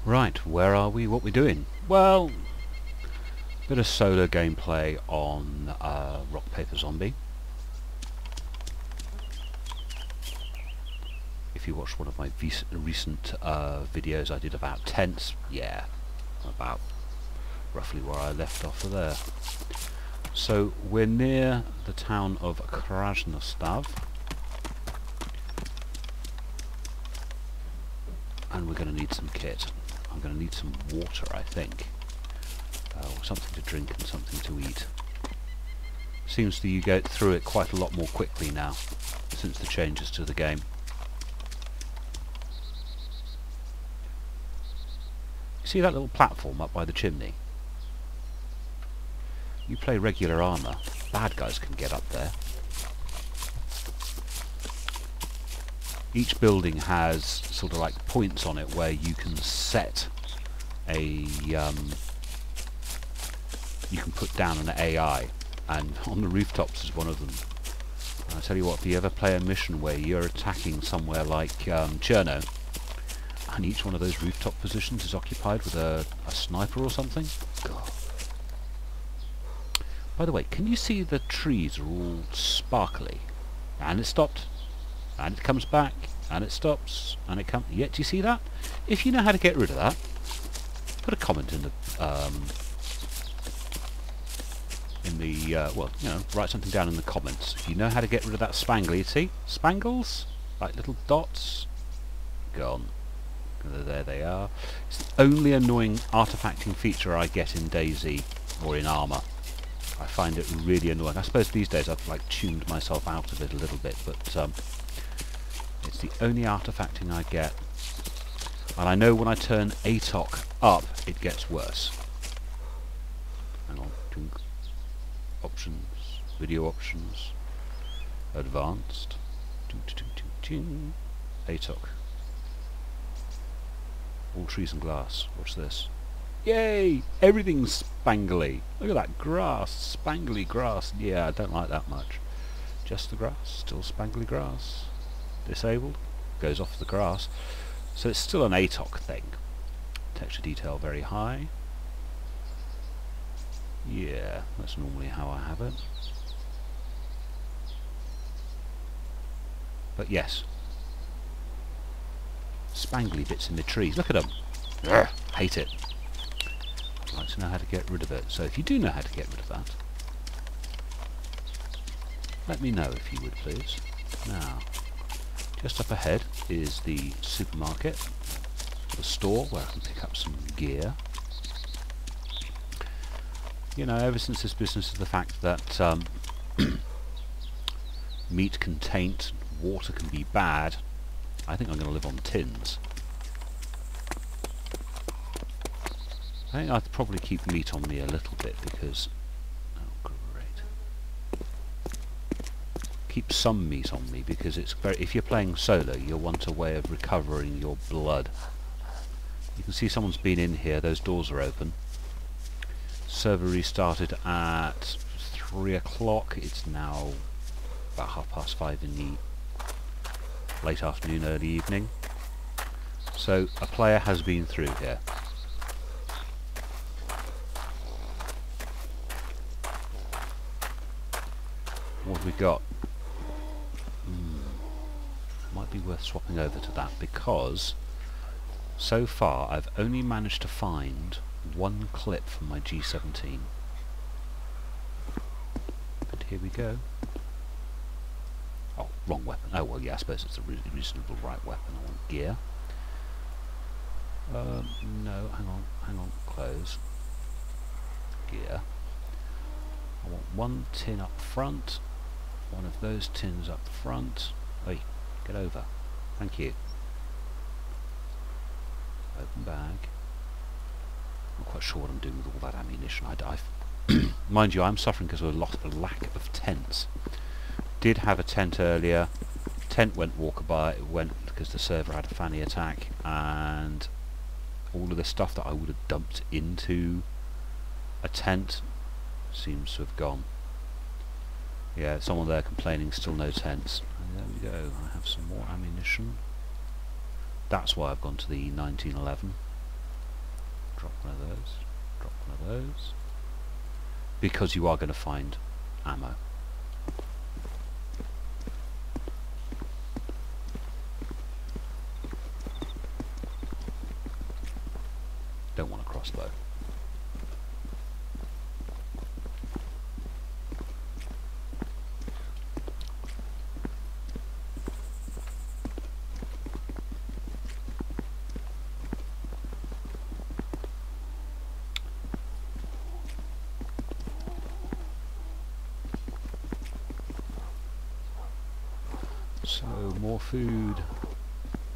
Right, where are we? What we doing? Well, bit of solo gameplay on Rock Paper Zombie. If you watched one of my recent videos I did about tents, yeah, about roughly where I left off of there. So we're near the town of Krasnostav, and we're going to need some kit. I'm going to need some water, I think, or something to drink and something to eat. Seems that you get through it quite a lot more quickly now since the changes to the game. See that little platform up by the chimney? You play regular armour, bad guys can get up there. Each building has sort of like points on it where you can set a you can put down an AI, and on the rooftops is one of them. And I tell you what, if you ever play a mission where you're attacking somewhere like Cherno, and each one of those rooftop positions is occupied with a sniper or something, God. By the way, can you see the trees are all sparkly? And it stopped, and it comes back, and it stops, and it comes. Yet, do you see that? If you know how to get rid of that, put a comment in the well, you know, write something down in the comments. If you know how to get rid of that spangly, see? Spangles? Like little dots? Gone. There they are. It's the only annoying artifacting feature I get in Dayz or in Armour. I find it really annoying. I suppose these days I've like tuned myself out of it a little bit, but it's the only artifacting I get. And I know when I turn ATOC up, it gets worse. Hang on. Options. Video options. Advanced. ATOC. All trees and glass. Watch this. Yay! Everything's spangly. Look at that grass. Spangly grass. Yeah, I don't like that much. Just the grass. Still spangly grass. Disabled. Goes off the grass. So it's still an ATOC thing. Texture detail very high. Yeah, that's normally how I have it. But yes. Spangly bits in the trees. Look at them. Urgh, hate it. I'd like to know how to get rid of it. So if you do know how to get rid of that, let me know if you would, please. Now, just up ahead is the supermarket, the store where I can pick up some gear. You know, ever since this business of the fact that meat can taint, water can be bad, I think I'm going to live on tins. I think I'd probably keep meat on me a little bit because... Oh, great. Keep some meat on me because it's very... If you're playing solo, you'll want a way of recovering your blood. You can see someone's been in here. Those doors are open. Server restarted at 3 o'clock. It's now about 5:30 in the late afternoon, early evening. So a player has been through here. What have we got? Might be worth swapping over to that because so far I've only managed to find one clip from my G17. And here we go. Oh, wrong weapon. Oh well, yeah, I suppose it's a reasonable right weapon. I want gear. No, hang on, close. Gear. I want one tin up front. One of those tins up front. Hey, get over. Thank you. Open bag. Not quite sure what I'm doing with all that ammunition. Mind you, I'm suffering because of a lack of tents. Did have a tent earlier. Tent went walkabout. It went because the server had a fanny attack, and all of the stuff that I would have dumped into a tent seems to have gone. Yeah, someone there complaining, still no tents. And there we go. I have some more ammunition. That's why I've gone to the 1911. Drop one of those. Drop one of those. Because you are going to find ammo. Don't want a crossbow. So, more food,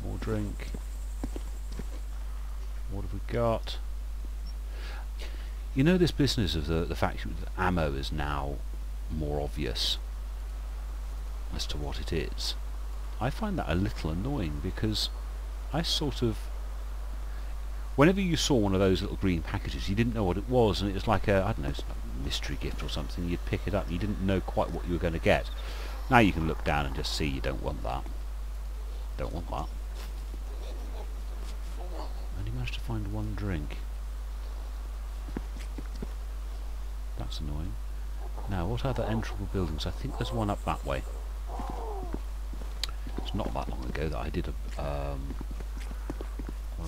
more drink. What have we got? You know, this business of the fact that ammo is now more obvious as to what it is. I find that a little annoying because I sort of... Whenever you saw one of those little green packages, you didn't know what it was, and it was like a, I don't know, a mystery gift or something. You'd pick it up, you didn't know quite what you were going to get. Now you can look down and just see you don't want that. Don't want that. Only managed to find one drink. That's annoying. Now, what other enterable buildings? I think there's one up that way. It's not that long ago that I did one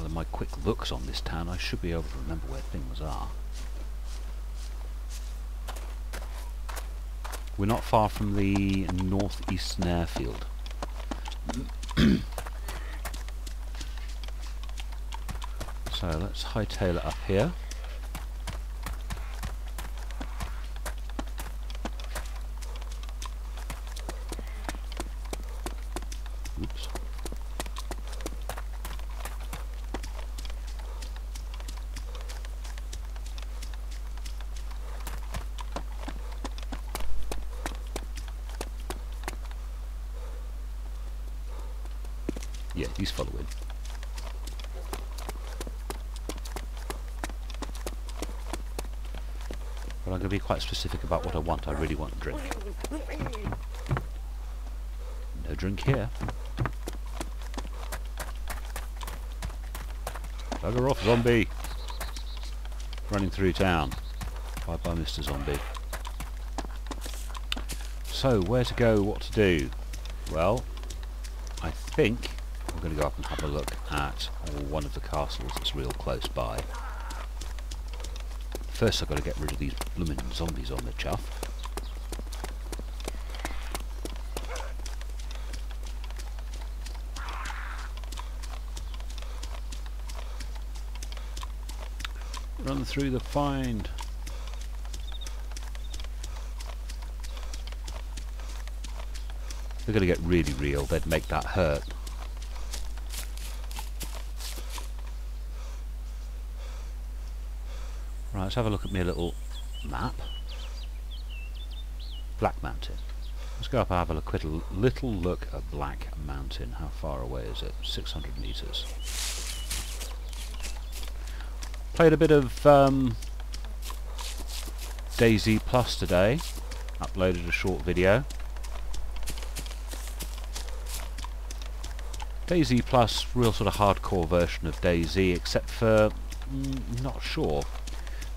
of my quick looks on this town. I should be able to remember where things are. We're not far from the northeastern airfield. So let's hightail it up here. Oops. Yeah, he's following. But I'm going to be quite specific about what I want. I really want a drink. No drink here. Bugger off, zombie! Running through town. Bye bye, Mr. Zombie. So, where to go, what to do? Well, I think we're going to go up and have a look at one of the castles that's real close by. First I've got to get rid of these blooming zombies on the chuff. Run through the find. They're going to get really real, they'd make that hurt. Right, let's have a look at my little map. Black Mountain. Let's go up and have a quick little look at Black Mountain. How far away is it? 600 metres. Played a bit of Dayz Plus today. Uploaded a short video. Dayz Plus, real sort of hardcore version of Dayz, except for, not sure.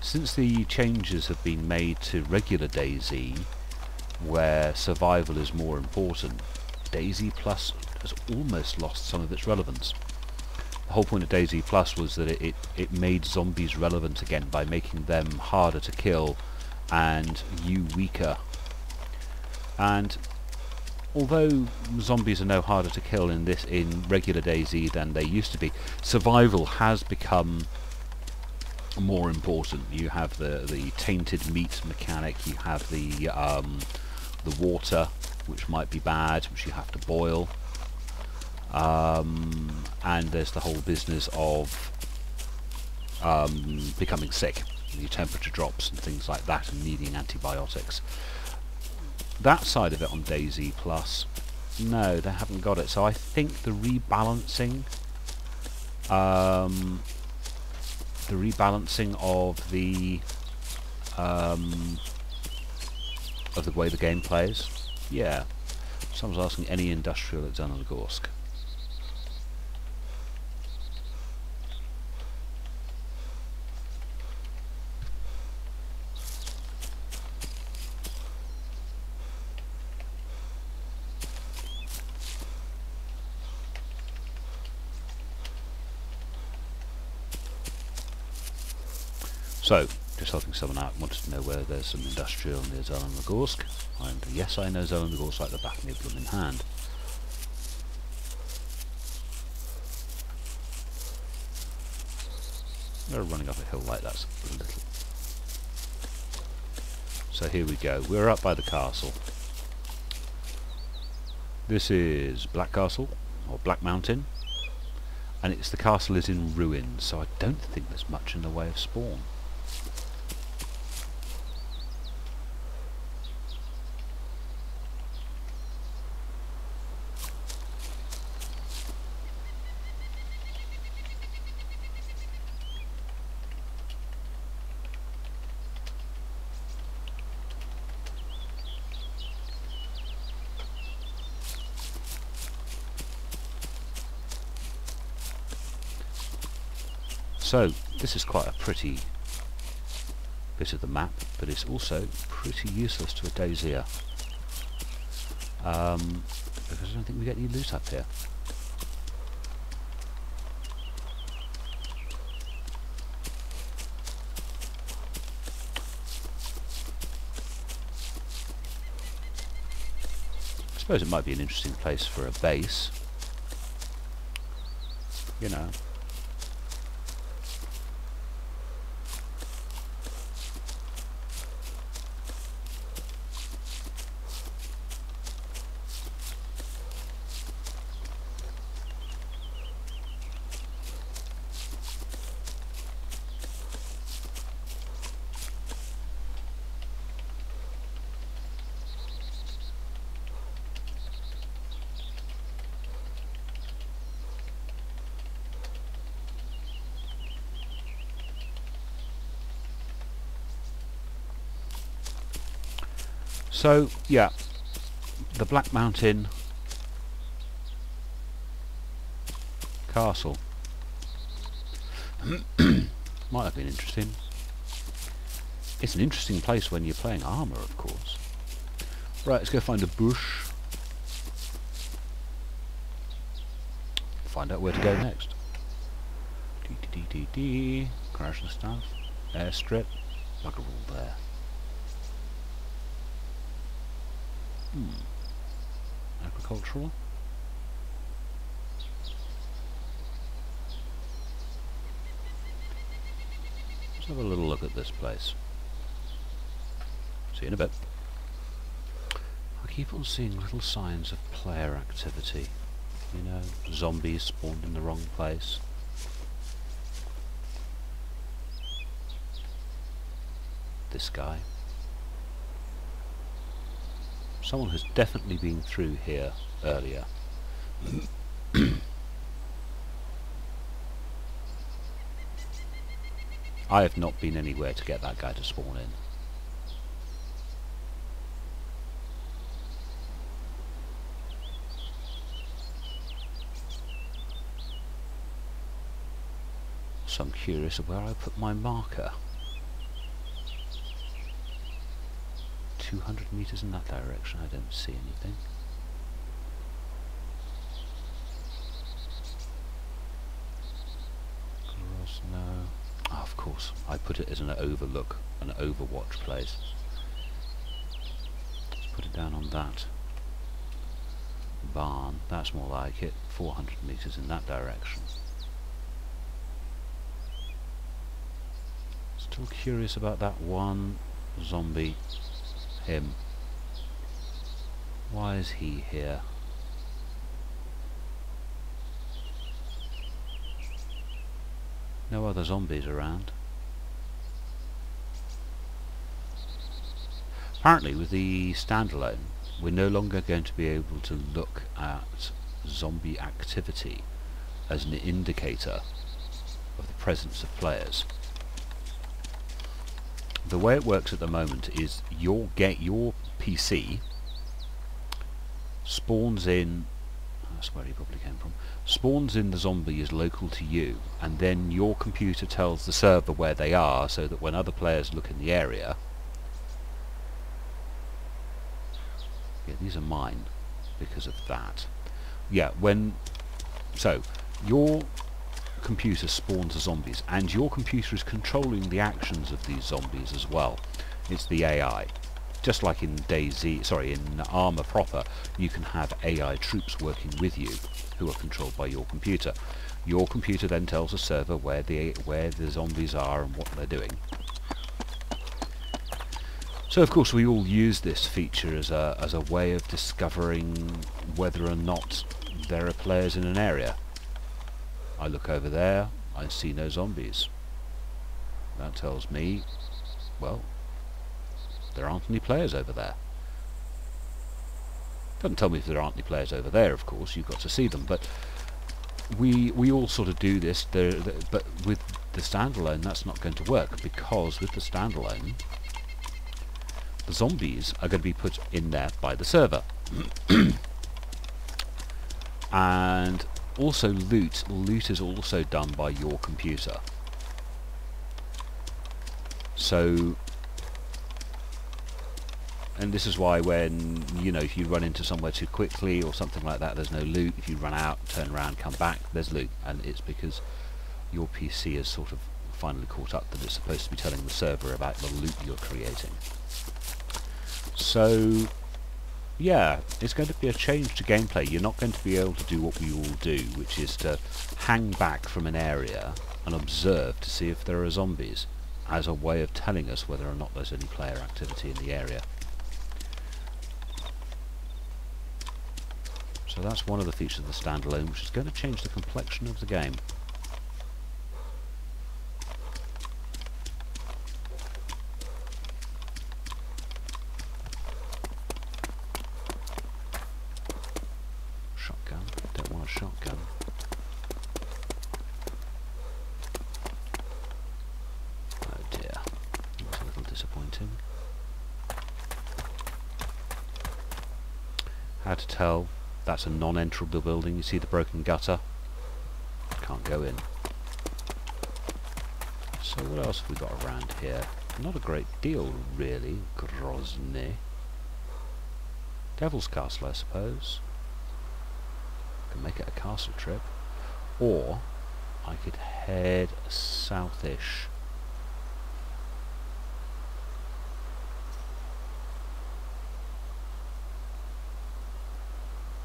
Since the changes have been made to regular Dayz, where survival is more important, Dayz Plus has almost lost some of its relevance. The whole point of Dayz Plus was that it made zombies relevant again by making them harder to kill and you weaker. And although zombies are no harder to kill in regular Dayz than they used to be, survival has become more important. You have the tainted meat mechanic, you have the water, which might be bad, which you have to boil, and there's the whole business of becoming sick. Your temperature drops and things like that, and needing antibiotics. That side of it on Dayz Plus, no, they haven't got it. So I think the rebalancing of the way the game plays. Yeah. Someone's asking any industrial at Zanogorsk. So, just helping someone out, wanted to know where there's some industrial near Zelenogorsk. And yes, I know Zelenogorsk like the back of my blooming hand. They're running up a hill like that's a little. So here we go. We're up by the castle. This is Black Castle, or Black Mountain. And the castle is in ruins, so I don't think there's much in the way of spawn. So, this is quite a pretty bit of the map, but it's also pretty useless to a Dayzer. Because I don't think we get any loot up here. I suppose it might be an interesting place for a base. You know. So, yeah, the Black Mountain Castle might have been interesting. It's an interesting place when you're playing armour, of course. Right, let's go find a bush. Find out where to go next. Crash and stuff. Airstrip. Bugger all there. Agricultural. Let's have a little look at this place. See you in a bit. I keep on seeing little signs of player activity. You know, zombies spawned in the wrong place. This guy. Someone has definitely been through here earlier. I have not been anywhere to get that guy to spawn in. So I'm curious of where I put my marker. 200 meters in that direction, I don't see anything. Cross, no. Oh, of course, I put it as an overlook, an overwatch place. Let's put it down on that barn, that's more like it. 400 meters in that direction. Still curious about that one zombie. Him. Why is he here? No other zombies around. Apparently with the standalone we're no longer going to be able to look at zombie activity as an indicator of the presence of players. The way it works at the moment is your PC spawns in, that's where he probably came from, spawns in the zombie is local to you, and then your computer tells the server where they are, so that when other players look in the area, yeah, these are mine because of that. Yeah, so your computer spawns the zombies, and your computer is controlling the actions of these zombies as well. It's the AI. Just like in Dayz, sorry, in Arma proper, you can have AI troops working with you who are controlled by your computer. Your computer then tells the server where the zombies are and what they're doing. So of course we all use this feature as a way of discovering whether or not there are players in an area. I look over there, I see no zombies. That tells me, well, there aren't any players over there. Doesn't tell me if there aren't any players over there, of course, you've got to see them, but we all sort of do this, but with the standalone that's not going to work, because with the standalone the zombies are going to be put in there by the server. And also loot is also done by your computer. So, and this is why when, you know, if you run into somewhere too quickly or something like that, there's no loot. If you run out, turn around, come back, there's loot. And it's because your PC has sort of finally caught up that it's supposed to be telling the server about the loot you're creating. So, yeah, it's going to be a change to gameplay. You're not going to be able to do what we all do, which is to hang back from an area and observe to see if there are zombies, as a way of telling us whether or not there's any player activity in the area. So that's one of the features of the standalone, which is going to change the complexion of the game. Shotgun. Don't want a shotgun. Oh dear. That's a little disappointing. How to tell? That's a non-enterable building. You see the broken gutter? Can't go in. So what else have we got around here? Not a great deal, really. Grozny. Devil's Castle, I suppose. Can make it a castle trip. Or I could head southish.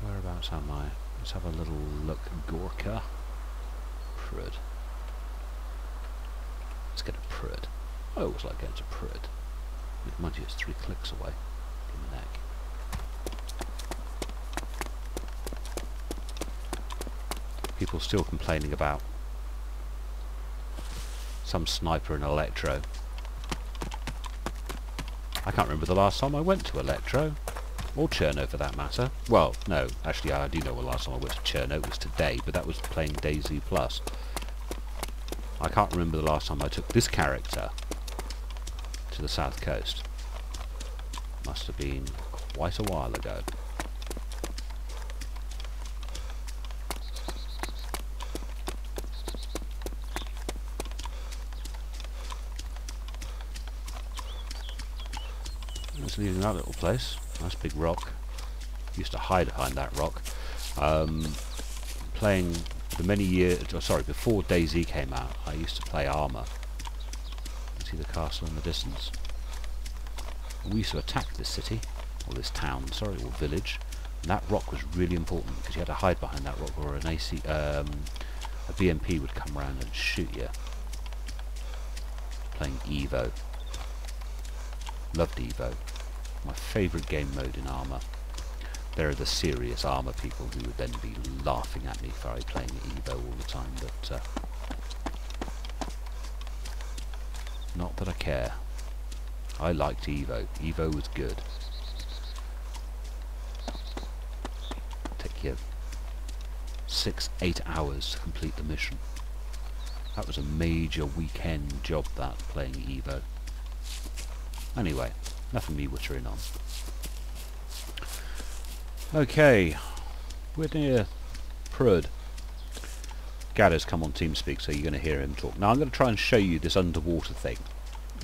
Whereabouts am I? Let's have a little look. Gorka. Prud. Let's get a Prud. I always like going to Prud. Mind you, it's 3 clicks away from the neck. People still complaining about some sniper in Electro. I can't remember the last time I went to Electro. Or Cherno for that matter. Well, no, actually I do know the last time I went to Cherno. It was today, but that was playing Dayz Plus. I can't remember the last time I took this character to the south coast. Must have been quite a while ago. It's leaving that little place. Nice big rock. Used to hide behind that rock. Playing for many years, before Dayz came out, I used to play Arma. You see the castle in the distance. And we used to attack this city, or this town, sorry, or village. And that rock was really important because you had to hide behind that rock, or an a BMP would come around and shoot you. Playing Evo. Loved Evo. My favourite game mode in Arma. There are the serious Arma people who would then be laughing at me for playing Evo all the time, but not that I care. I liked Evo. Evo was good. Take you 6-8 hours to complete the mission. That was a major weekend job, that, playing Evo. Anyway, nothing me wittering on. Okay, we're near Prud. Gaddo's come on TeamSpeak, so you're going to hear him talk. Now I'm going to try and show you this underwater thing,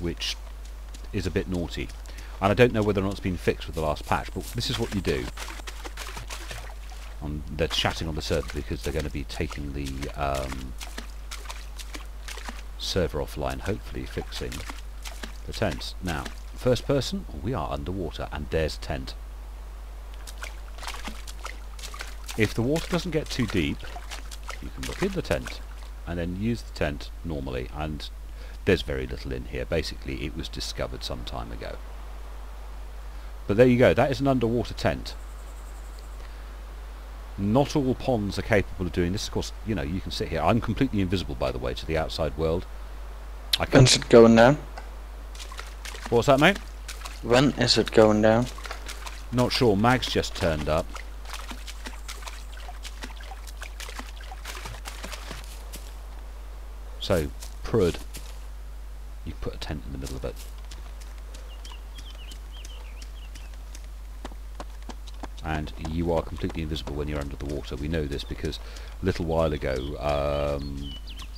which is a bit naughty. And I don't know whether or not it's been fixed with the last patch, but this is what you do. They're chatting on the server because they're going to be taking the server offline, hopefully fixing the tents. Now, first person, we are underwater, and there's a tent. If the water doesn't get too deep, you can look in the tent, and then use the tent normally, and there's very little in here. Basically, it was discovered some time ago. But there you go, that is an underwater tent. Not all ponds are capable of doing this. Of course, you know, you can sit here. I'm completely invisible, by the way, to the outside world. When's it going down? What's that, mate? When is it going down? Not sure. Mag's just turned up. So, Prud, you put a tent in the middle of it. And you are completely invisible when you're under the water. We know this because a little while ago,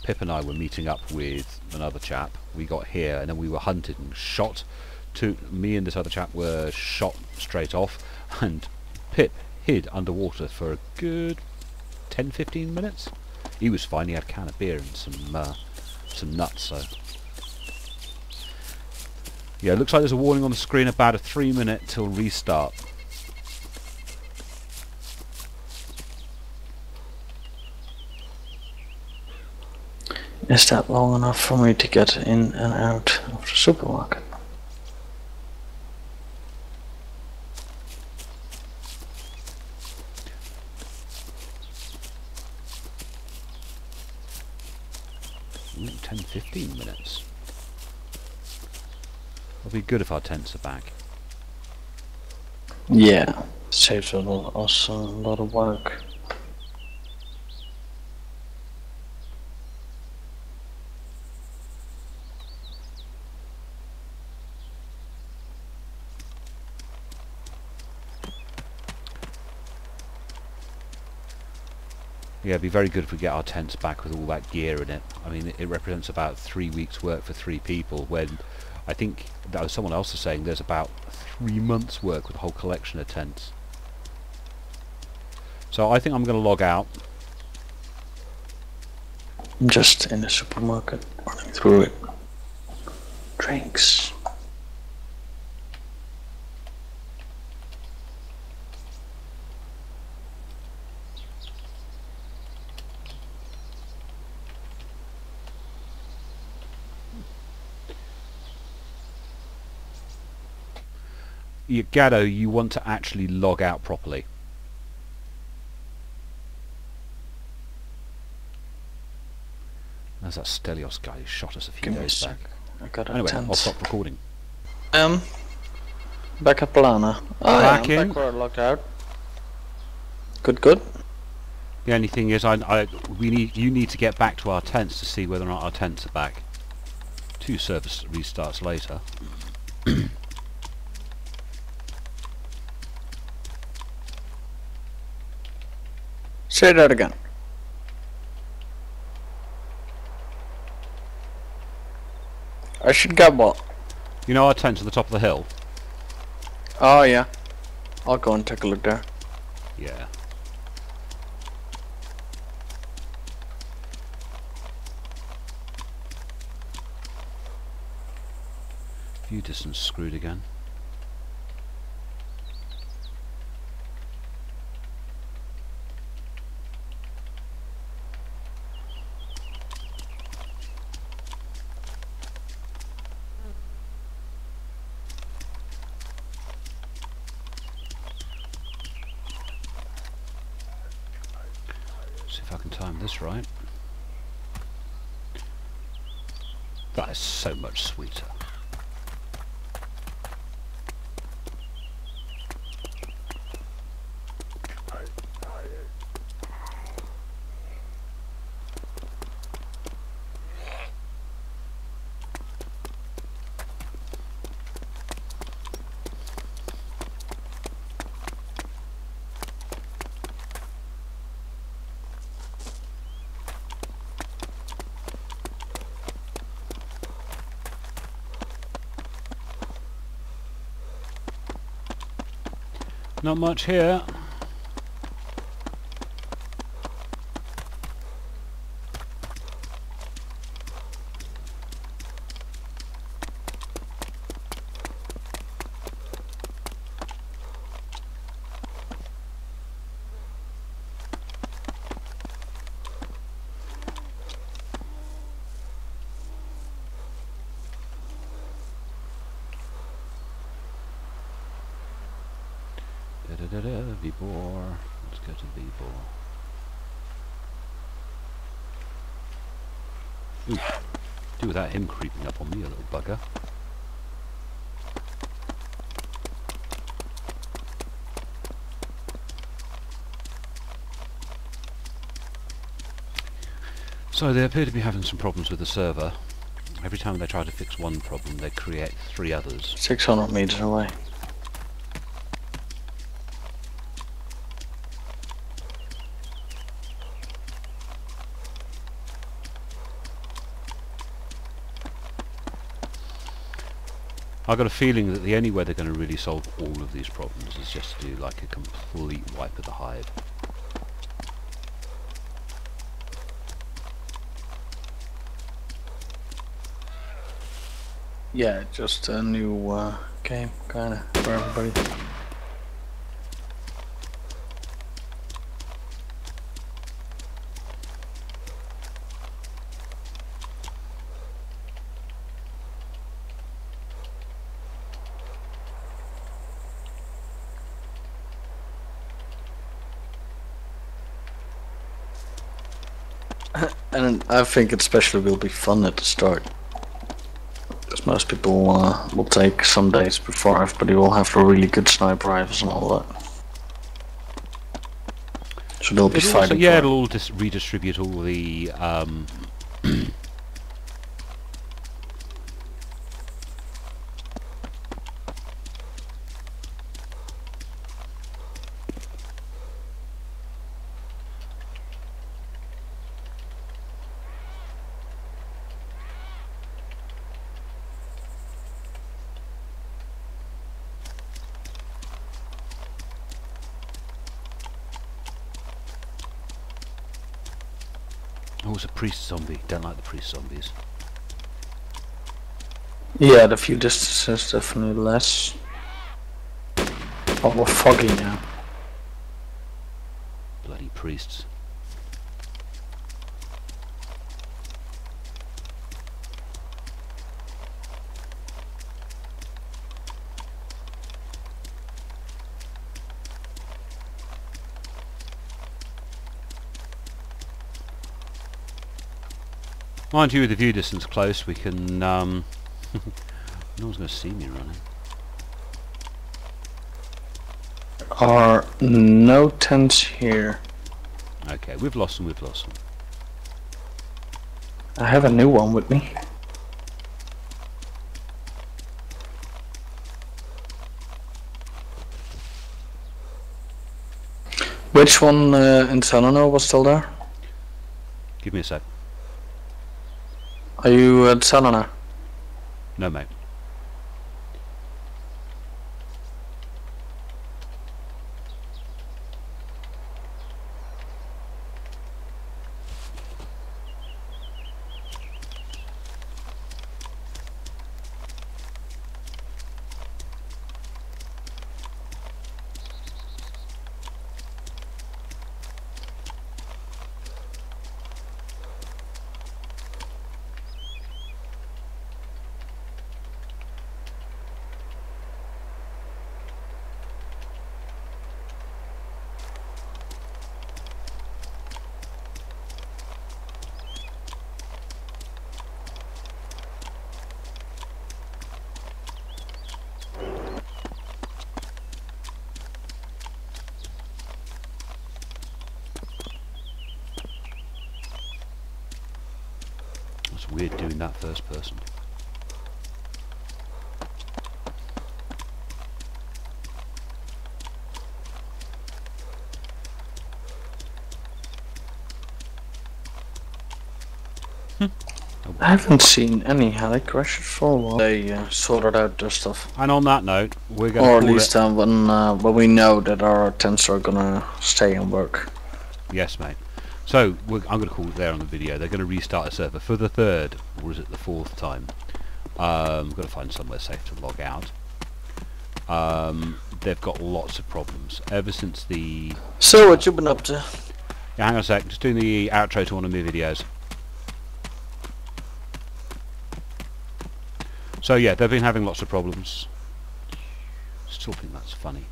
Pip and I were meeting up with another chap. We got here and then we were hunted and shot. Me and this other chap were shot straight off, and Pip hid underwater for a good 10-15 minutes. He was fine. He had a can of beer and some nuts. So yeah, it looks like there's a warning on the screen about a 3-minute till restart. Is that long enough for me to get in and out of the supermarket? Ooh, 10-15 minutes. It'll be good if our tents are back. Yeah, saves us a lot of work. Yeah, it'd be very good if we get our tents back with all that gear in it. I mean, it represents about 3 weeks' work for 3 people, when I think that was someone else was saying there's about 3 months' work with a whole collection of tents. So I think I'm going to log out. I'm just in the supermarket, running through it. Drinks. Gaddo, you want to actually log out properly. There's that Stelios guy who shot us a few days back. I got a Anyway, tent. I'll stop recording. Back at Plana. Oh, Back yeah, in. back where I logged out. Good, good. The only thing is, you need to get back to our tents to see whether or not our tents are back. 2 service restarts later. Say that again. I should get what? You know our tents at the top of the hill? Oh yeah. I'll go and take a look there. Yeah. View distance screwed again. See if I can time this right. That is so much sweeter. Not much here. Vibor. Let's go to Vibor. Ooh, do without him creeping up on me, a little bugger. So they appear to be having some problems with the server. Every time they try to fix one problem, they create 3 others. 600 meters away. I've got a feeling that the only way they're going to really solve all of these problems is just to do like a complete wipe of the hive. Yeah, just a new game, kinda, for everybody. And I think it especially will be fun at the start. Because most people will take some days before everybody will have the really good sniper rifles and all that. So they'll be It'll fighting. yeah, it'll all redistribute all the oh, it's a priest zombie. Don't like the priest zombies. Yeah, the view distance is definitely less. Oh, we're foggy now. Bloody priests. Mind you, with the view distance close, we can, no one's going to see me running. Are no tents here. Okay, we've lost them, we've lost them. I have a new one with me. Which one in Sanano was still there? Give me a sec. Are you at Sanana? No, mate. It's weird doing that first person. I haven't seen any heli crashes for a while. They sorted out their stuff. And on that note, we're going Or at to call least it... when we know that our tents are gonna stay and work. Yes, mate. So, I'm going to call it there on the video. They're going to restart a server for the 3rd, or is it the 4th time? We've got to find somewhere safe to log out. They've got lots of problems. Ever since the... So, what you been up to? Yeah, hang on a sec. Just doing the outro to one of my videos. So yeah, they've been having lots of problems. Still think that's funny.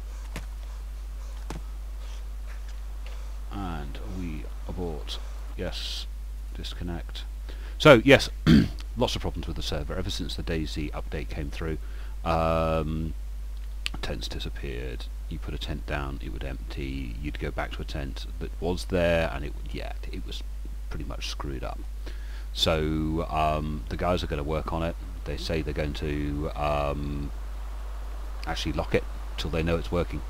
support. Yes. Disconnect. So yes, lots of problems with the server ever since the Dayz update came through. Tents disappeared. You put a tent down, it would empty. You'd go back to a tent that was there, and it was pretty much screwed up. So the guys are going to work on it. They say they're going to actually lock it till they know it's working.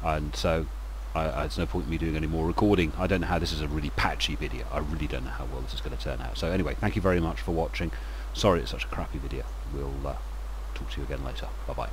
And so there's no point in me doing any more recording. I don't know how, this is a really patchy video. I really don't know how well this is going to turn out. So anyway, thank you very much for watching. Sorry it's such a crappy video. We'll talk to you again later. Bye bye.